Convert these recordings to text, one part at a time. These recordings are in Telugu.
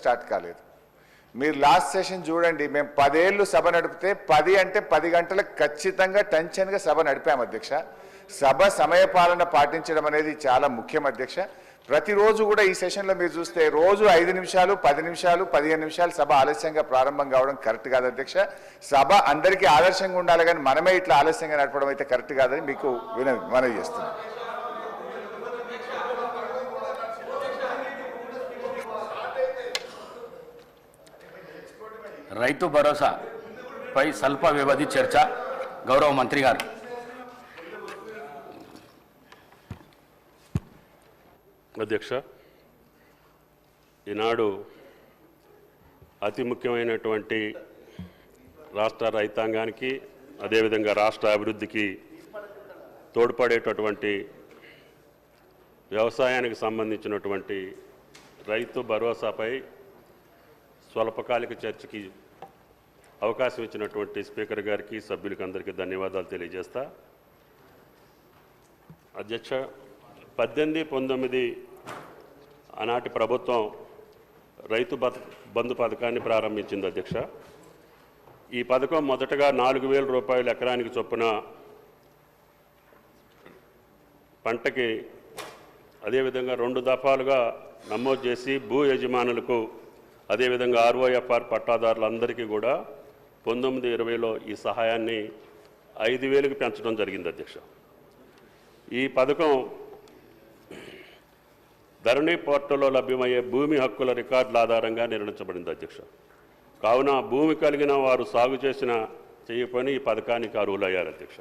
స్టార్ట్ కాలేదు. మీరు లాస్ట్ సెషన్ చూడండి, మేము 10 ఏళ్ళు సభ నడిపితే 10 అంటే 10 గంటలకు ఖచ్చితంగా టెన్షన్గా సభ నడిపాము అధ్యక్ష. సభ సమయపాలన పాటించడం అనేది చాలా ముఖ్యం అధ్యక్ష. ప్రతిరోజు కూడా ఈ సెషన్లో మీరు చూస్తే రోజు 5 నిమిషాలు 10 నిమిషాలు 15 నిమిషాలు సభ ఆలస్యంగా ప్రారంభం కావడం కరెక్ట్ కాదు అధ్యక్ష. సభ అందరికీ ఆదర్శంగా ఉండాలి, కానీ మనమే ఇట్లా ఆలస్యంగా నడపడం అయితే కరెక్ట్ కాదని మీకు మనవి చేస్తున్నాం. రైతు భరోసాపై స్వల్ప వ్యవధి చర్చ. గౌరవ మంత్రి గారు. అధ్యక్ష, ఈనాడు అతి ముఖ్యమైనటువంటి రాష్ట్ర రైతాంగానికి అదేవిధంగా రాష్ట్ర అభివృద్ధికి తోడ్పడేటటువంటి వ్యవసాయానికి సంబంధించినటువంటి రైతు భరోసాపై స్వల్పకాలిక చర్చకి అవకాశం ఇచ్చినటువంటి స్పీకర్ గారికి సభ్యులకి అందరికీ ధన్యవాదాలు తెలియజేస్తా. అధ్యక్ష, 18-19 ఆనాటి ప్రభుత్వం రైతు బంధు పథకాన్ని ప్రారంభించింది అధ్యక్ష. ఈ పథకం మొదటగా 4,000 రూపాయలు ఎకరానికి చొప్పున పంటకి అదేవిధంగా 2 దఫాలుగా నమోదు చేసి భూ యజమానులకు అదేవిధంగా ROFR పట్టాదారులందరికీ కూడా 19-20లో ఈ సహాయాన్ని 5,000కి పెంచడం జరిగింది అధ్యక్ష. ఈ పథకం ధరణి పోర్టల్లో లభ్యమయ్యే భూమి హక్కుల రికార్డుల ఆధారంగా నిర్ణయించబడింది అధ్యక్ష. కావున భూమి కలిగిన వారు సాగు చేయకపోయినా ఈ పథకానికి అర్హులయ్యారు అధ్యక్ష.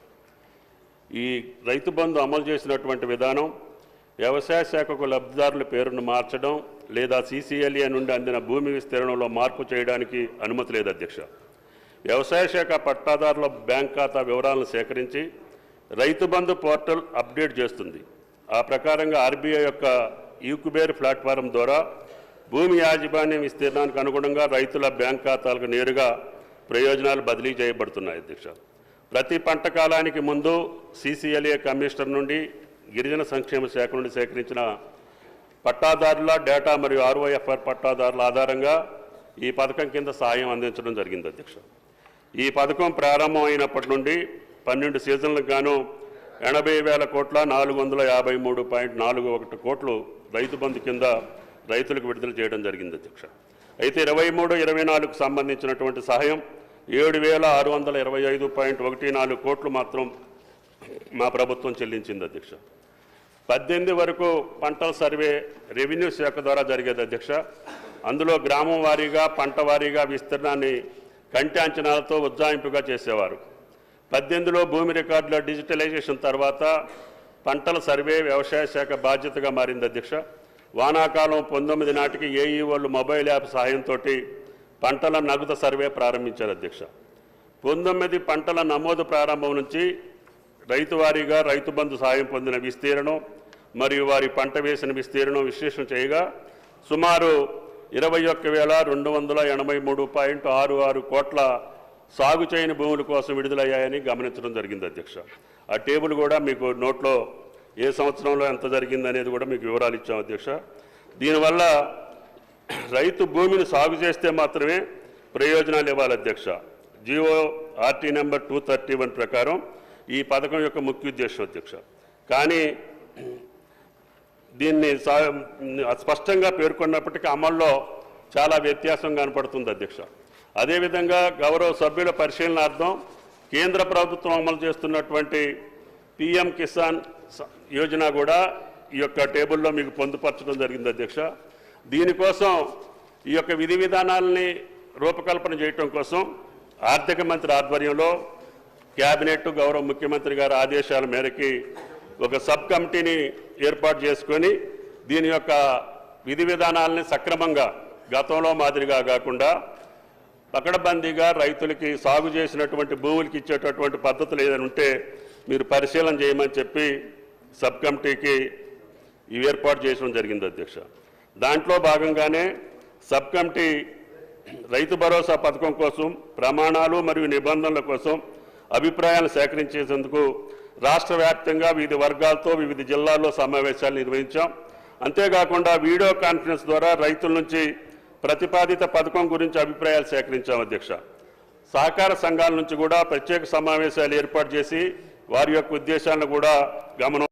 ఈ రైతు బంధు అమలు చేసినటువంటి విధానం వ్యవసాయ శాఖకు లబ్ధిదారుల పేరును మార్చడం లేదా CCLA నుండి అందిన భూమి విస్తీర్ణంలో మార్పు చేయడానికి అనుమతి లేదు అధ్యక్ష. వ్యవసాయ శాఖ పట్టాదారుల బ్యాంక్ ఖాతా వివరాలను సేకరించి రైతు బంధు పోర్టల్ అప్డేట్ చేస్తుంది. ఆ ప్రకారంగా RBI యొక్క ఈక్యుబేర్ ప్లాట్ఫారం ద్వారా భూమి యాజమాన్యం విస్తీర్ణానికి అనుగుణంగా రైతుల బ్యాంక్ ఖాతాలకు నేరుగా ప్రయోజనాలు బదిలీ చేయబడుతున్నాయి అధ్యక్ష. ప్రతి పంట కాలానికి ముందు CCLA కమిషనర్ నుండి గిరిజన సంక్షేమ శాఖ నుండి సేకరించిన పట్టాదారుల డేటా మరియు ROFR పట్టాదారుల ఆధారంగా ఈ పథకం కింద సాయం అందించడం జరిగింది అధ్యక్ష. ఈ పథకం ప్రారంభం అయినప్పటి నుండి 12 సీజన్లకు గాను 80,000 కోట్ల 453.41 కోట్లు రైతు బంధు కింద రైతులకు విడుదల చేయడం జరిగింది అధ్యక్ష. అయితే 23-24కు సంబంధించినటువంటి సహాయం 7,625.14 కోట్లు మాత్రం మా ప్రభుత్వం చెల్లించింది అధ్యక్ష. 18 వరకు పంటల సర్వే రెవెన్యూ శాఖ ద్వారా జరిగేది అధ్యక్ష. అందులో గ్రామం వారీగా పంట వారీగా విస్తీర్ణాన్ని కంటి అంచనాలతో ఉజ్జాయింపుగా చేసేవారు. 18లో భూమి రికార్డుల డిజిటలైజేషన్ తర్వాత పంటల సర్వే వ్యవసాయ శాఖ బాధ్యతగా మారింది అధ్యక్ష. వానాకాలం 19 నాటికి AEOలు మొబైల్ యాప్ సహాయంతో పంటల నగదు సర్వే ప్రారంభించారు అధ్యక్ష. 19 పంటల నమోదు ప్రారంభం నుంచి రైతు వారీగా రైతు బంధు సాయం పొందిన విస్తీర్ణం మరియు వారి పంట వేసిన విస్తీర్ణం విశ్లేషణ చేయగా సుమారు 21,283.66 కోట్ల సాగు చేయని భూముల కోసం విడుదలయ్యాయని గమనించడం జరిగింది అధ్యక్ష. ఆ టేబుల్ కూడా మీకు నోట్లో ఏ సంవత్సరంలో ఎంత జరిగింది అనేది కూడా మీకు వివరాలు ఇచ్చాం అధ్యక్ష. దీనివల్ల రైతు భూమిని సాగు చేస్తే మాత్రమే ప్రయోజనాలు ఇవ్వాలి అధ్యక్ష. GORT నెంబర్ 231 ప్రకారం ఈ పథకం యొక్క ముఖ్య ఉద్దేశం అధ్యక్ష. కానీ దీన్ని స్పష్టంగా పేర్కొన్నప్పటికీ అమల్లో చాలా వ్యత్యాసం కనపడుతుంది అధ్యక్ష. అదేవిధంగా గౌరవ సభ్యుల పరిశీలనార్థం కేంద్ర ప్రభుత్వం అమలు చేస్తున్నటువంటి PM కిసాన్ యోజన కూడా ఈ యొక్క టేబుల్లో మీకు పొందుపరచడం జరిగింది అధ్యక్ష. దీనికోసం ఈ యొక్క విధి విధానాలని రూపకల్పన చేయటం కోసం ఆర్థిక మంత్రి ఆధ్వర్యంలో క్యాబినెట్ గౌరవ ముఖ్యమంత్రి గారి ఆదేశాల మేరకి ఒక సబ్ కమిటీని ఏర్పాటు చేసుకొని దీని యొక్క విధి విధానాలని సక్రమంగా గతంలో మాదిరిగా కాకుండా పకడ్బందీగా రైతులకి సాగు చేసినటువంటి భూములకి ఇచ్చేటటువంటి పద్ధతులు ఏదైనా ఉంటే మీరు పరిశీలన చేయమని చెప్పి సబ్ కమిటీకి ఇవి ఏర్పాటు చేయడం జరిగింది అధ్యక్ష. దాంట్లో భాగంగానే సబ్ కమిటీ రైతు భరోసా పథకం కోసం ప్రమాణాలు మరియు నిబంధనల కోసం అభిప్రాయాలు సేకరించేందుకు రాష్ట్ర వ్యాప్తంగా వివిధ వర్గాలతో వివిధ జిల్లాల్లో సమావేశాలు నిర్వహించాం. అంతేకాకుండా వీడియో కాన్ఫరెన్స్ ద్వారా రైతుల నుంచి ప్రతిపాదిత పథకం గురించి అభిప్రాయాలు సేకరించాం అధ్యక్ష. సహకార సంఘాల నుంచి కూడా ప్రత్యేక సమావేశాలు ఏర్పాటు చేసి వారి యొక్క ఉద్దేశాలను కూడా గమనం